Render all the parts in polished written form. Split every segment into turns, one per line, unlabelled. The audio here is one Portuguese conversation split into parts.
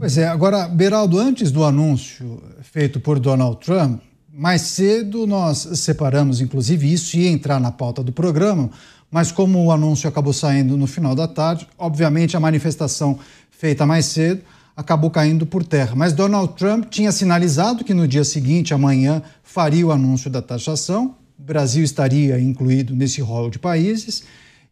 Pois é, agora, Beraldo, antes do anúncio feito por Donald Trump, mais cedo nós separamos, inclusive, isso ia entrar na pauta do programa, mas como o anúncio acabou saindo no final da tarde, obviamente a manifestação feita mais cedo acabou caindo por terra. Mas Donald Trump tinha sinalizado que no dia seguinte, amanhã, faria o anúncio da taxação, o Brasil estaria incluído nesse rol de países,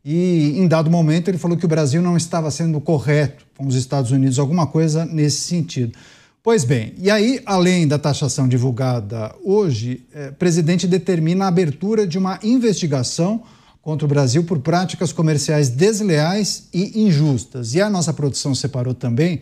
e em dado momento ele falou que o Brasil não estava sendo correto com os Estados Unidos, alguma coisa nesse sentido. Pois bem, e aí, além da taxação divulgada hoje, o presidente determina a abertura de uma investigação contra o Brasil por práticas comerciais desleais e injustas. E a nossa produção separou também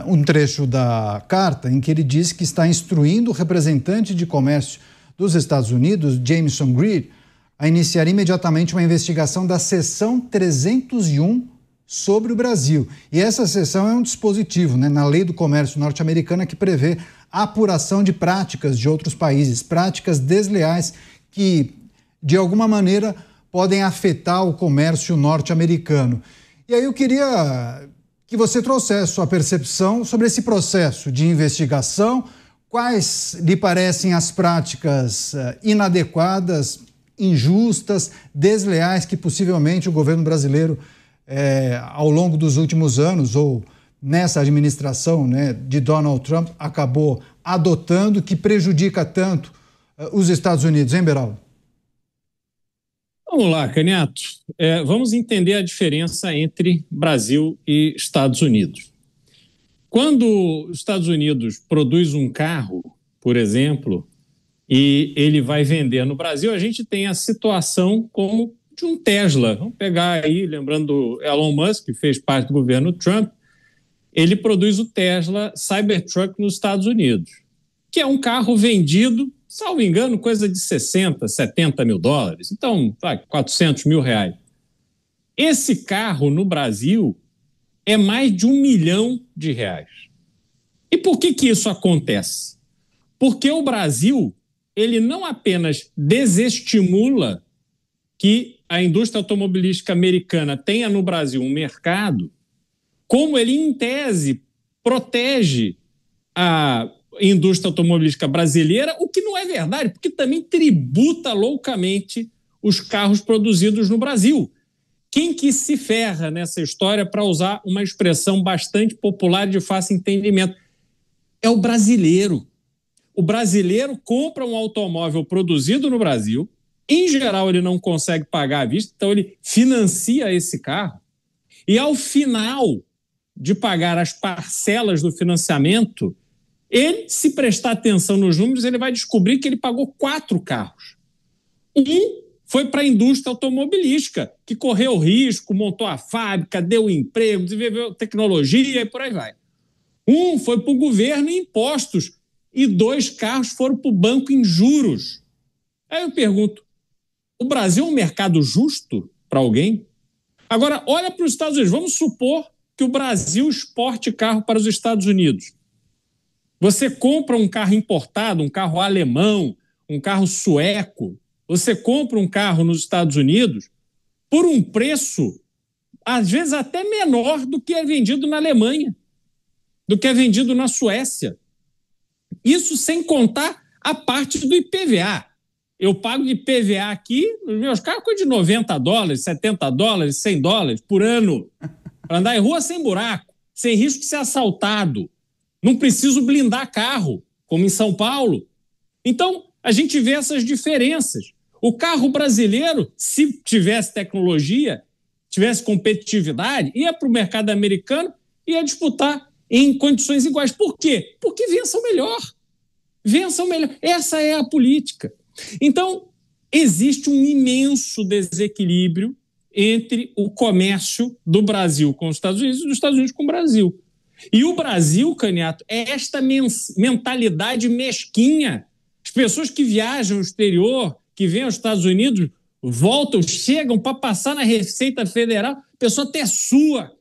um trecho da carta em que ele diz que está instruindo o representante de comércio dos Estados Unidos, Jameson Greer, a iniciar imediatamente uma investigação da seção 301 sobre o Brasil. E essa seção é um dispositivo, na Lei do Comércio norte-americana que prevê a apuração de práticas de outros países, práticas desleais que, de alguma maneira, podem afetar o comércio norte-americano. E aí eu queria que você trouxesse sua percepção sobre esse processo de investigação, quais lhe parecem as práticas inadequadas, injustas, desleais que possivelmente o governo brasileiro, ao longo dos últimos anos, ou nessa administração de Donald Trump, acabou adotando, que prejudica tanto os Estados Unidos, hein, Beraldo?
Vamos lá, Caniato. Vamos entender a diferença entre Brasil e Estados Unidos. Quando os Estados Unidos produz um carro, por exemplo, e ele vai vender no Brasil, a gente tem a situação como de um Tesla. Vamos pegar aí, lembrando do Elon Musk, que fez parte do governo Trump, ele produz o Tesla Cybertruck nos Estados Unidos, que é um carro vendido, salvo engano, coisa de 60, 70 mil dólares. Então, 400 mil reais. Esse carro no Brasil é mais de R$1 milhão. E por que isso acontece? Porque o Brasil, ele não apenas desestimula que a indústria automobilística americana tenha no Brasil um mercado, como ele, em tese, protege a indústria automobilística brasileira, o que não é verdade, porque também tributa loucamente os carros produzidos no Brasil. Quem que se ferra nessa história, para usar uma expressão bastante popular de fácil entendimento? É o brasileiro. O brasileiro compra um automóvel produzido no Brasil, em geral ele não consegue pagar à vista, então ele financia esse carro, e ao final de pagar as parcelas do financiamento, ele, se prestar atenção nos números, ele vai descobrir que ele pagou 4 carros. Um foi para a indústria automobilística, que correu risco, montou a fábrica, deu emprego, desenvolveu tecnologia e por aí vai. Um foi para o governo em impostos, e 2 carros foram para o banco em juros. Aí eu pergunto, o Brasil é um mercado justo para alguém? Agora, olha para os Estados Unidos. Vamos supor que o Brasil exporte carro para os Estados Unidos. Você compra um carro importado, um carro alemão, um carro sueco, você compra um carro nos Estados Unidos por um preço, às vezes até menor do que é vendido na Alemanha, do que é vendido na Suécia. Isso sem contar a parte do IPVA. Eu pago de IPVA aqui, nos meus carros, coisa de $90, $70, $100 por ano, para andar em rua sem buraco, sem risco de ser assaltado. Não preciso blindar carro, como em São Paulo. Então, a gente vê essas diferenças. O carro brasileiro, se tivesse tecnologia, tivesse competitividade, ia para o mercado americano e ia disputar em condições iguais. Por quê? Porque vençam melhor. Vençam melhor. Essa é a política. Então, existe um imenso desequilíbrio entre o comércio do Brasil com os Estados Unidos e dos Estados Unidos com o Brasil. E o Brasil, Caniato, é esta mentalidade mesquinha. As pessoas que viajam ao exterior, que vêm aos Estados Unidos, voltam, chegam para passar na Receita Federal, a pessoa até sua.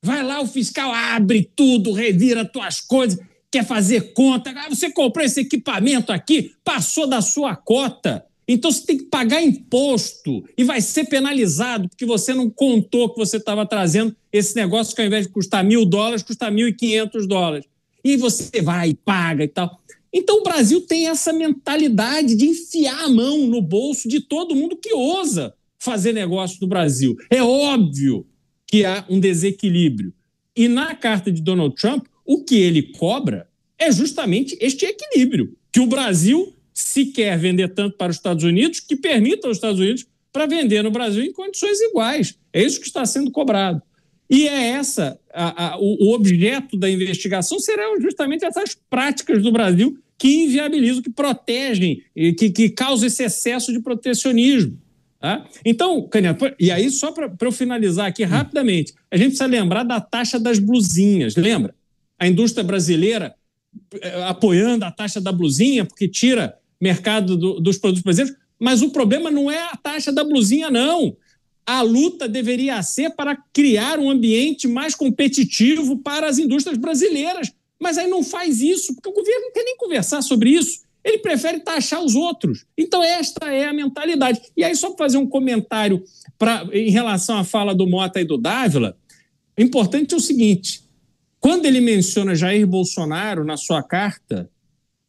Vai lá, o fiscal abre tudo, revira tuas coisas, quer fazer conta. Você comprou esse equipamento aqui, passou da sua cota. Então você tem que pagar imposto e vai ser penalizado porque você não contou que você estava trazendo esse negócio que ao invés de custar $1.000, custa $1.500. E você vai e paga e tal. Então o Brasil tem essa mentalidade de enfiar a mão no bolso de todo mundo que ousa fazer negócio no Brasil. É óbvio que há um desequilíbrio. E na carta de Donald Trump, o que ele cobra é justamente este equilíbrio, que o Brasil, se quer vender tanto para os Estados Unidos, que permita aos Estados Unidos para vender no Brasil em condições iguais. É isso que está sendo cobrado. E é essa, o objeto da investigação serão justamente essas práticas do Brasil que inviabilizam, que protegem, que causam esse excesso de protecionismo. Tá? Então, Canheta, e aí só para eu finalizar aqui rapidamente, a gente precisa lembrar da taxa das blusinhas, lembra? A indústria brasileira apoiando a taxa da blusinha porque tira mercado dos produtos brasileiros, mas o problema não é a taxa da blusinha, não. A luta deveria ser para criar um ambiente mais competitivo para as indústrias brasileiras, mas aí não faz isso, porque o governo não quer nem conversar sobre isso, ele prefere taxar os outros. Então esta é a mentalidade. E aí só para fazer um comentário em relação à fala do Mota e do Dávila, o importante é o seguinte, quando ele menciona Jair Bolsonaro na sua carta,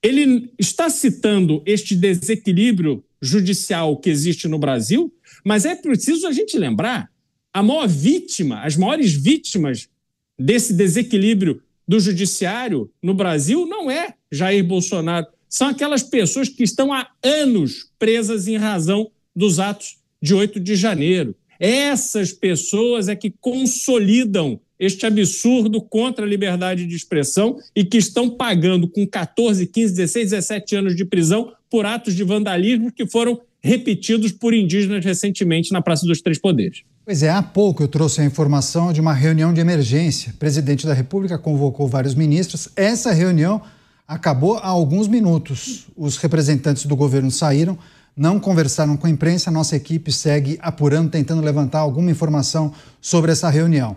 ele está citando este desequilíbrio judicial que existe no Brasil, mas é preciso a gente lembrar, as maiores vítimas desse desequilíbrio do judiciário no Brasil não é Jair Bolsonaro, são aquelas pessoas que estão há anos presas em razão dos atos de 8 de janeiro. Essas pessoas é que consolidam este absurdo contra a liberdade de expressão e que estão pagando com 14, 15, 16, 17 anos de prisão por atos de vandalismo que foram repetidos por indígenas recentemente na Praça dos Três Poderes.
Pois é, há pouco eu trouxe a informação de uma reunião de emergência. O presidente da República convocou vários ministros. Essa reunião acabou há alguns minutos. Os representantes do governo saíram, não conversaram com a imprensa. A nossa equipe segue apurando, tentando levantar alguma informação sobre essa reunião.